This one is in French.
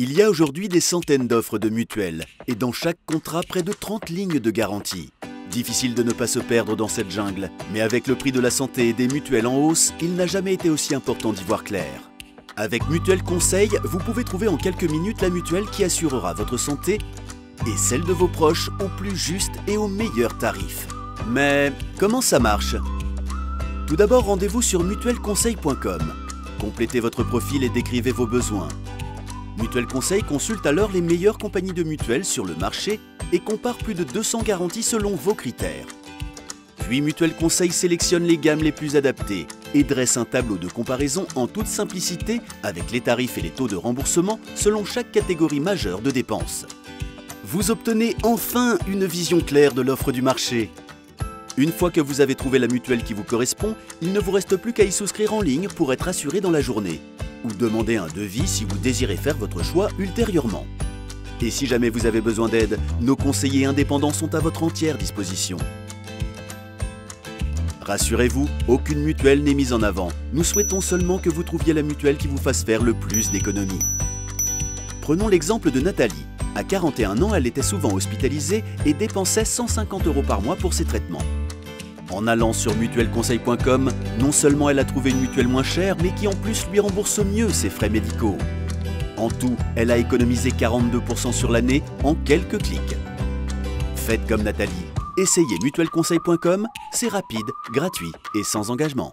Il y a aujourd'hui des centaines d'offres de mutuelles et dans chaque contrat près de 30 lignes de garantie. Difficile de ne pas se perdre dans cette jungle, mais avec le prix de la santé et des mutuelles en hausse, il n'a jamais été aussi important d'y voir clair. Avec Mutuelle Conseil, vous pouvez trouver en quelques minutes la mutuelle qui assurera votre santé et celle de vos proches au plus juste et au meilleur tarif. Mais comment ça marche? Tout d'abord, rendez-vous sur mutuelleconseil.com. Complétez votre profil et décrivez vos besoins. Mutuelle Conseil consulte alors les meilleures compagnies de mutuelles sur le marché et compare plus de 200 garanties selon vos critères. Puis Mutuelle Conseil sélectionne les gammes les plus adaptées et dresse un tableau de comparaison en toute simplicité avec les tarifs et les taux de remboursement selon chaque catégorie majeure de dépenses. Vous obtenez enfin une vision claire de l'offre du marché. Une fois que vous avez trouvé la mutuelle qui vous correspond, il ne vous reste plus qu'à y souscrire en ligne pour être assuré dans la journée, ou demander un devis si vous désirez faire votre choix ultérieurement. Et si jamais vous avez besoin d'aide, nos conseillers indépendants sont à votre entière disposition. Rassurez-vous, aucune mutuelle n'est mise en avant. Nous souhaitons seulement que vous trouviez la mutuelle qui vous fasse faire le plus d'économies. Prenons l'exemple de Nathalie. À 41 ans, elle était souvent hospitalisée et dépensait 150 € par mois pour ses traitements. En allant sur mutuelleconseil.com, non seulement elle a trouvé une mutuelle moins chère, mais qui en plus lui rembourse mieux ses frais médicaux. En tout, elle a économisé 42% sur l'année en quelques clics. Faites comme Nathalie. Essayez mutuelleconseil.com, c'est rapide, gratuit et sans engagement.